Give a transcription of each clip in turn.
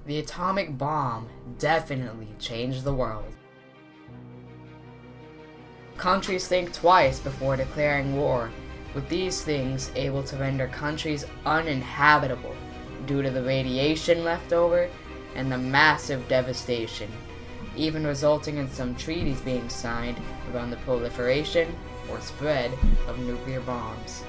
The atomic bomb definitely changed the world. Countries think twice before declaring war, with these things able to render countries uninhabitable due to the radiation left over and the massive devastation, even resulting in some treaties being signed around the proliferation or spread of nuclear bombs.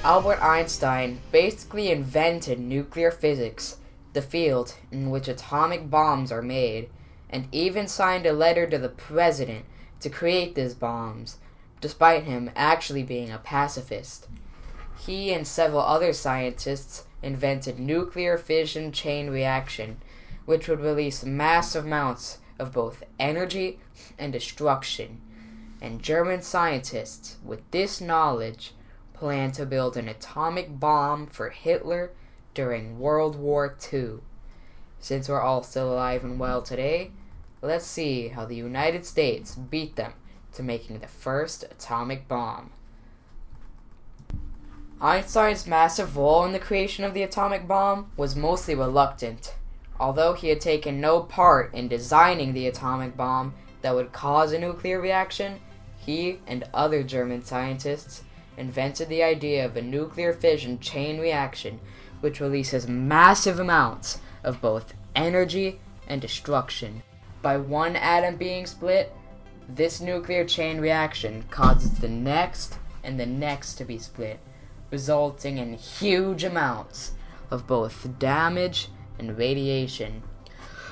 Albert Einstein basically invented nuclear physics, the field in which atomic bombs are made, and even signed a letter to the president to create these bombs, despite him actually being a pacifist. He and several other scientists invented nuclear fission chain reaction, which would release massive amounts of both energy and destruction. And German scientists, with this knowledge, planned to build an atomic bomb for Hitler during World War II. Since we're all still alive and well today, let's see how the United States beat them to making the first atomic bomb. Einstein's massive role in the creation of the atomic bomb was mostly reluctant. Although he had taken no part in designing the atomic bomb that would cause a nuclear reaction, he and other German scientists invented the idea of a nuclear fission chain reaction, which releases massive amounts of both energy and destruction. By one atom being split, this nuclear chain reaction causes the next and the next to be split, resulting in huge amounts of both damage and radiation.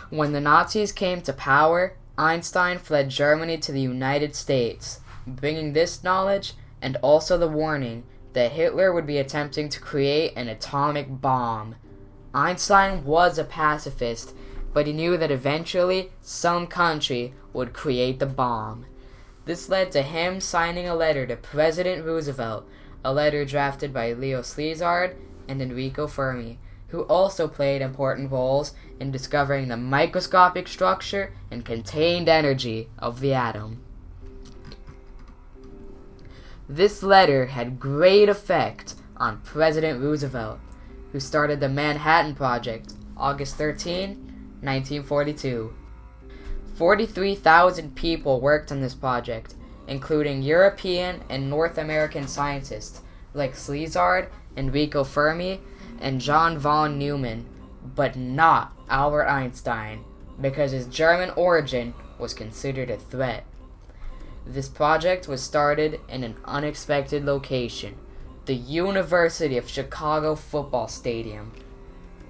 When the Nazis came to power, Einstein fled Germany to the United States, bringing this knowledge and also the warning that Hitler would be attempting to create an atomic bomb. Einstein was a pacifist, but he knew that eventually some country would create the bomb. This led to him signing a letter to President Roosevelt, a letter drafted by Leo Szilard and Enrico Fermi, who also played important roles in discovering the microscopic structure and contained energy of the atom. This letter had great effect on President Roosevelt, who started the Manhattan Project August 13, 1942. 43,000 people worked on this project, including European and North American scientists like Szilard, Enrico Fermi, and John von Neumann, but not Albert Einstein, because his German origin was considered a threat. This project was started in an unexpected location, the University of Chicago football stadium.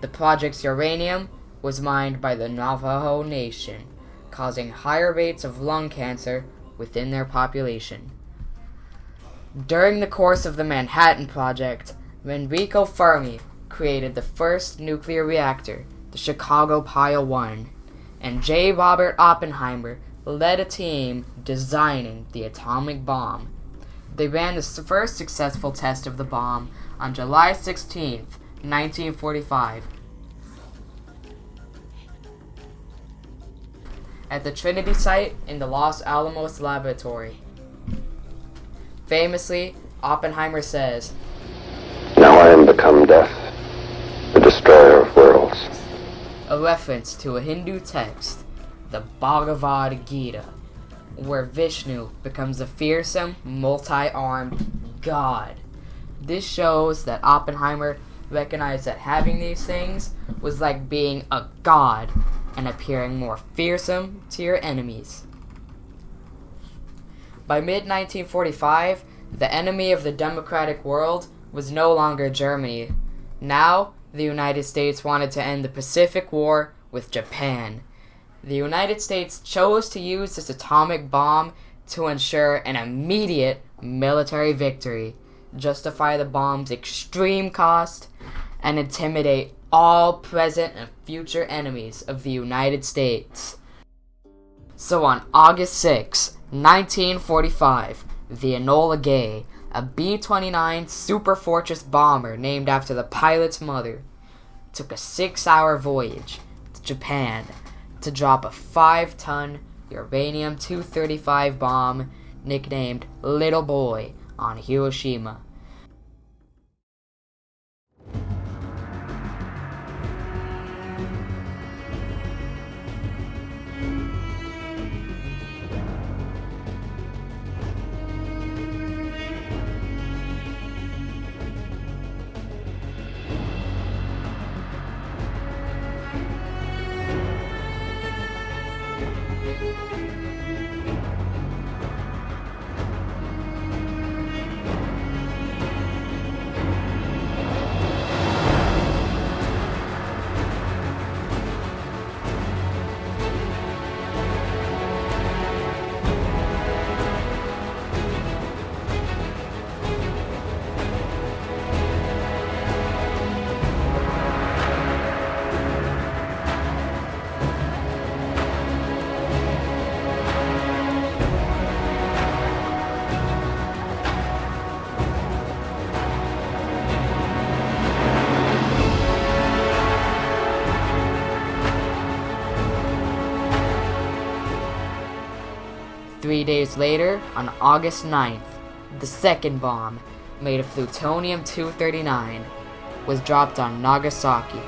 The project's uranium was mined by the Navajo Nation, causing higher rates of lung cancer within their population. During the course of the Manhattan Project, Enrico Fermi created the first nuclear reactor, the Chicago Pile 1, and J. Robert Oppenheimer led a team designing the atomic bomb. They ran the first successful test of the bomb on July 16, 1945, at the Trinity site in the Los Alamos laboratory. Famously, Oppenheimer says, "Now I am become death, the destroyer of worlds." A reference to a Hindu text, the Bhagavad Gita, where Vishnu becomes a fearsome, multi-armed god. This shows that Oppenheimer recognized that having these things was like being a god and appearing more fearsome to your enemies. By mid-1945, the enemy of the democratic world was no longer Germany. Now, the United States wanted to end the Pacific War with Japan. The United States chose to use this atomic bomb to ensure an immediate military victory, justify the bomb's extreme cost, and intimidate all present and future enemies of the United States. So on August 6, 1945, the Enola Gay, a B-29 Superfortress bomber named after the pilot's mother, took a 6-hour voyage to Japan to drop a 5-ton uranium-235 bomb nicknamed Little Boy on Hiroshima. 3 days later, on August 9th, the second bomb, made of plutonium-239, was dropped on Nagasaki.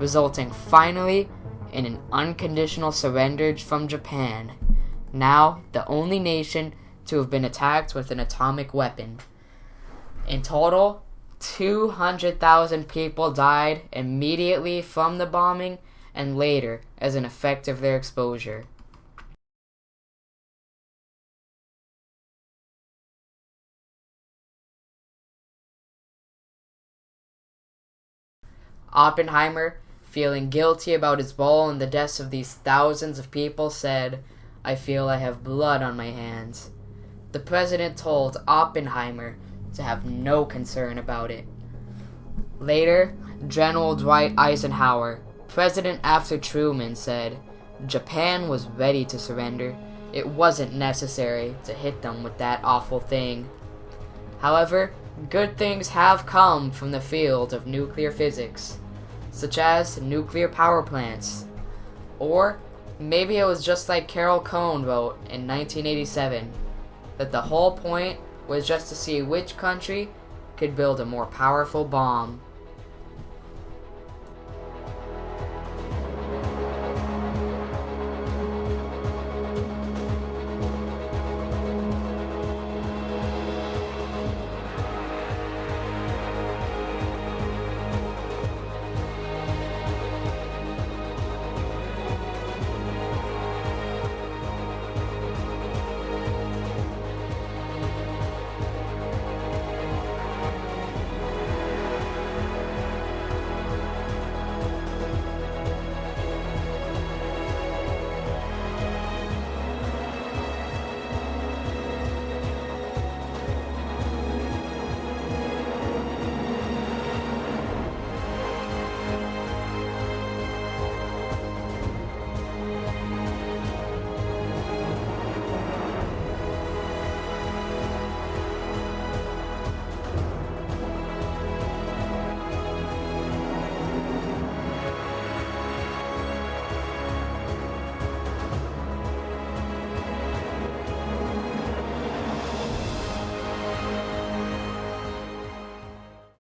Resulting finally in an unconditional surrender from Japan, now the only nation to have been attacked with an atomic weapon. In total, 200,000 people died immediately from the bombing and later as an effect of their exposure. Oppenheimer, feeling guilty about his role in the deaths of these thousands of people, said, "I feel I have blood on my hands." The president told Oppenheimer to have no concern about it. Later, General Dwight Eisenhower, president after Truman, said, "Japan was ready to surrender. It wasn't necessary to hit them with that awful thing." However, good things have come from the field of nuclear physics, such as nuclear power plants. Or maybe it was just like Carol Cohn wrote in 1987, that the whole point was just to see which country could build a more powerful bomb.